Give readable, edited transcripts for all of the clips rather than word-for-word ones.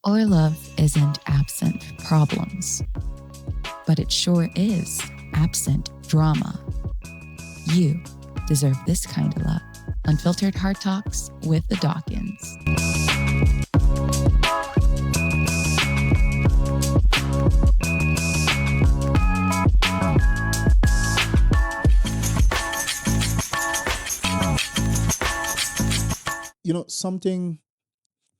Our love isn't absent problems, but it sure is absent drama. You deserve this kind of love. Unfiltered Heart Talks with the Dawkins.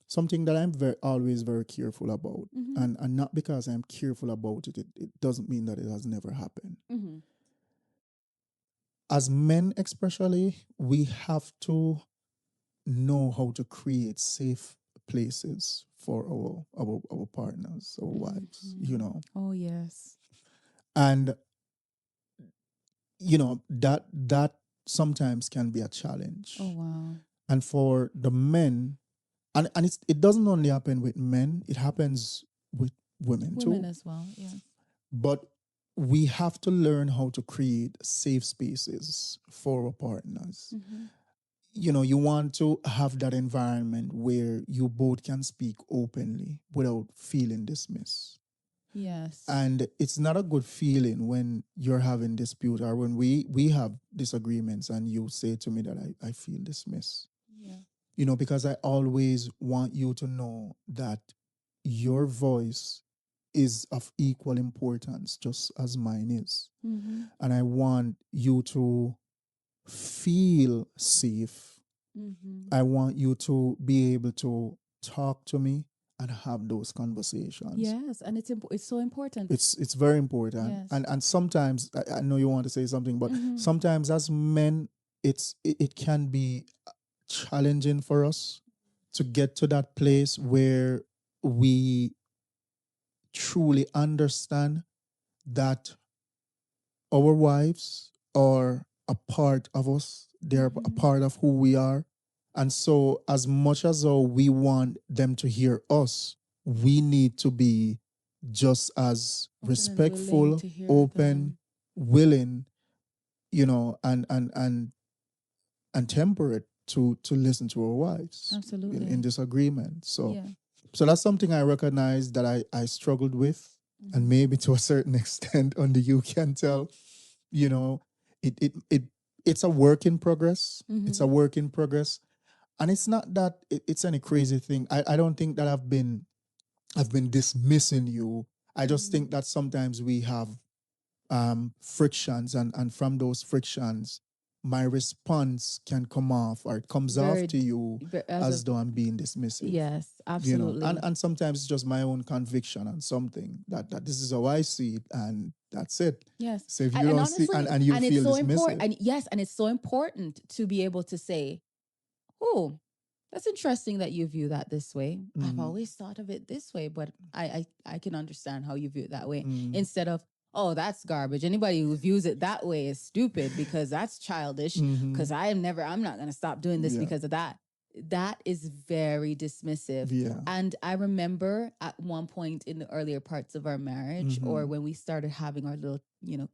Something that I'm always very careful about, Mm-hmm. and not because I'm careful about it, it doesn't mean that it has never happened. Mm-hmm. As men, especially, we have to know how to create safe places for our partners, our wives, Oh, yes. and that sometimes can be a challenge. Oh, wow. And for the men, and it doesn't only happen with men, it happens with women Women too. as well, yes. But we have to learn how to create safe spaces for our partners. Mm-hmm. You want to have that environment where you both can speak openly without feeling dismissed. Yes. And it's not a good feeling when you're having dispute, or when we have disagreements and you say to me that I feel dismissed. Yeah. Because I always want you to know that your voice is of equal importance, just as mine is. Mm-hmm. And I want you to feel safe. Mm-hmm. I want you to be able to talk to me and have those conversations. Yes, and it's so important. It's very important. Yes. And sometimes I know you want to say something, but Mhm. sometimes as men, it can be challenging for us to get to that place where we truly understand that our wives are a part of us. They're a part of who we are. And so, as much as we want them to hear us, we need to be just as Open and willing respectful, to hear open, them. willing, and temperate to listen to our wives Absolutely. in disagreement. So Yeah. so that's something I recognize that I struggled with, and maybe to a certain extent on the You Can Tell, you know, it's a work in progress. It's a work in progress. And it's not that it's any crazy thing. I don't think that I've been dismissing you. I just think that sometimes we have frictions, and from those frictions, my response can come off, or it comes off to you as though I'm being dismissive. Yes, absolutely. And sometimes it's just my own conviction on something that this is how I see it, and that's it. Yes. So if you don't see, honestly, and you and feel it's so dismissive, important. And yes, and it's so important to be able to say, "Oh, that's interesting that you view that this way. I've always thought of it this way, but I can understand how you view it that way." Instead of, "Oh, that's garbage. Anybody who views it that way is stupid because that's childish. Because I'm not going to stop doing this Yeah. because of that." That is very dismissive. Yeah. And I remember at one point in the earlier parts of our marriage, or when we started having our little,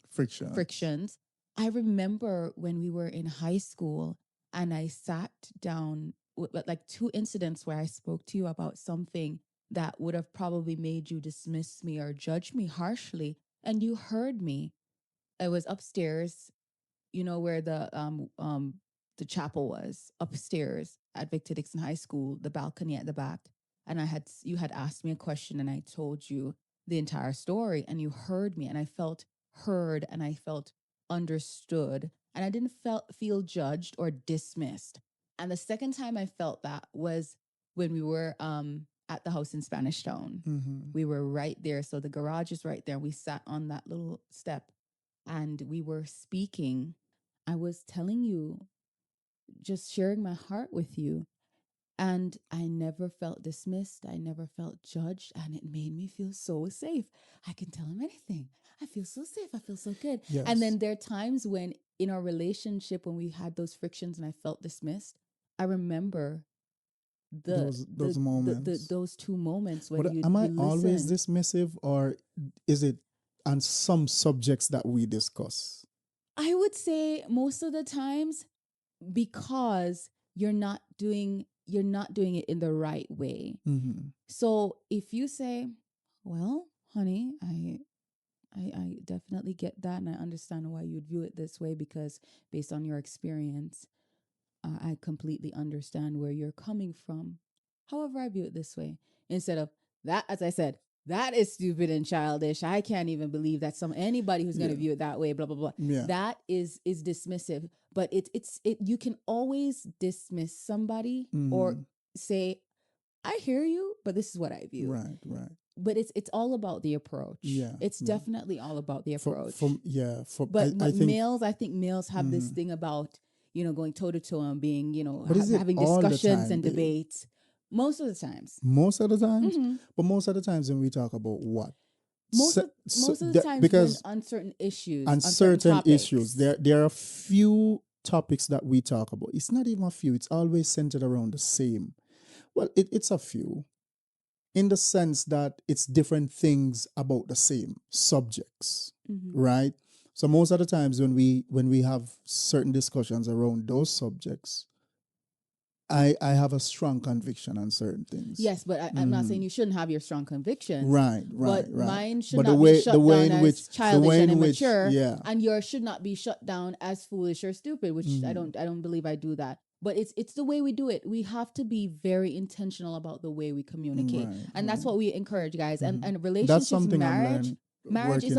frictions, I remember when we were in high school and I sat down with like two incidents where I spoke to you about something that would have probably made you dismiss me or judge me harshly, and you heard me. I was upstairs, where the chapel was, upstairs at Victor Dixon High School, the balcony at the back. And you had asked me a question and I told you the entire story, and you heard me, and I felt heard and I felt understood, and I didn't feel judged or dismissed. And the second time I felt that was when we were at the house in Spanish Town. We were right there. So the garage is right there. We sat on that little step and we were speaking. I was telling you, just sharing my heart with you. And I never felt dismissed. I never felt judged. And it made me feel so safe. I can tell him anything. I feel so safe. I feel so good. Yes. And then there are times when in our relationship, when we had those frictions and I felt dismissed, I remember those moments. those two moments when But you am I you always listened. dismissive, or is it on some subjects that we discuss? I would say most of the times, because you're not doing you're not doing it in the right way. Mm-hmm. So if you say, well, honey, I definitely get that, and I understand why you'd view it this way, because based on your experience, I completely understand where you're coming from. However, I view it this way. Instead of that, as I said, that is stupid and childish. I can't even believe that anybody who's going to view it that way, blah, blah, blah. Yeah. That is dismissive. But you can always dismiss somebody or say, I hear you, but this is what I view. Right. But it's all about the approach. Yeah. It's definitely all about the approach. But I think males have this thing about, going toe to toe and being, having discussions and debates. Most of the times. Mm-hmm. But most of the times when we talk about what? Most of the times because when uncertain issues. There are a few topics that we talk about. It's not even a few. It's always centered around the same. Well, it's a few. In the sense that it's different things about the same subjects, right? So most of the times when we have certain discussions around those subjects, I have a strong conviction on certain things. Yes, but I'm not saying you shouldn't have your strong convictions. Right. But mine should not be shut down as childish and immature, and yours should not be shut down as foolish or stupid, which I don't believe I do that. But it's the way we do it. We have to be very intentional about the way we communicate, and that's what we encourage, guys. And relationships, marriage is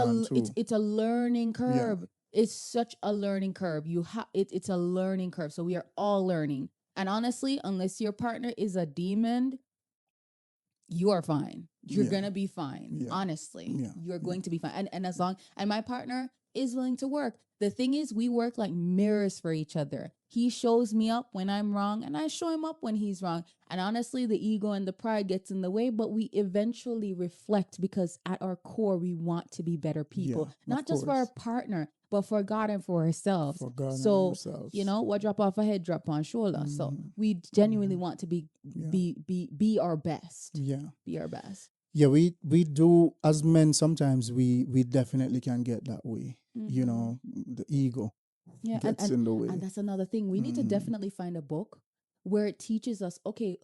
it's a learning curve. Yeah. It's such a learning curve. It's a learning curve. So we are all learning. And honestly, unless your partner is a demon, you are fine. You're gonna be fine. Yeah. Honestly, you're going to be fine. And as long and my partner is willing to work. The thing is, we work like mirrors for each other. He shows me up when I'm wrong, and I show him up when he's wrong. And honestly, the ego and the pride gets in the way, but we eventually reflect because at our core, we want to be better people, not just for our partner, but for God and for ourselves. What drop off a head, drop on shoulder. So we genuinely want to be our best. Yeah. Be our best. Yeah, we do as men. Sometimes we definitely can get that way. The ego gets in the way. And that's another thing. We need to definitely find a book where it teaches us, okay,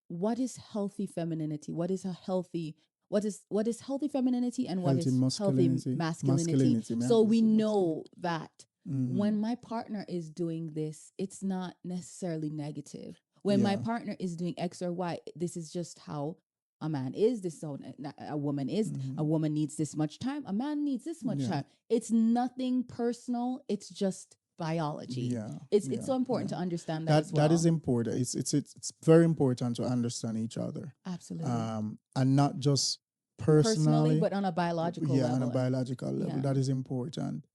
what is healthy femininity? What is healthy femininity and what is healthy masculinity? So we know that when my partner is doing this, it's not necessarily negative. When my partner is doing X or Y, this is just how a man is, this is how a woman is. A woman needs this much time. A man needs this much time. It's nothing personal. It's just biology. Yeah, it's so important to understand that as well. That is important. It's very important to understand each other. Absolutely. And not just personally, but on a biological level. Yeah, on a biological level. Yeah. That is important.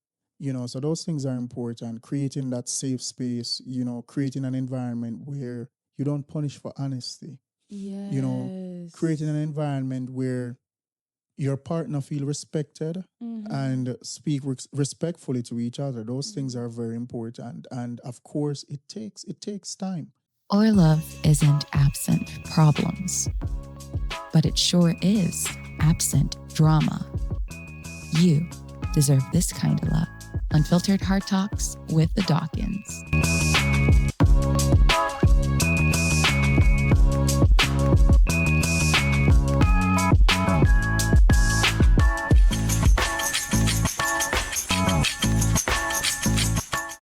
So those things are important. Creating that safe space, creating an environment where you don't punish for honesty. Yes. Creating an environment where your partner feel respected and speak respectfully to each other. Those things are very important. And of course, it takes time. Our love isn't absent problems, but it sure is absent drama. You deserve this kind of love. Unfiltered Heart Talks with the Dawkins.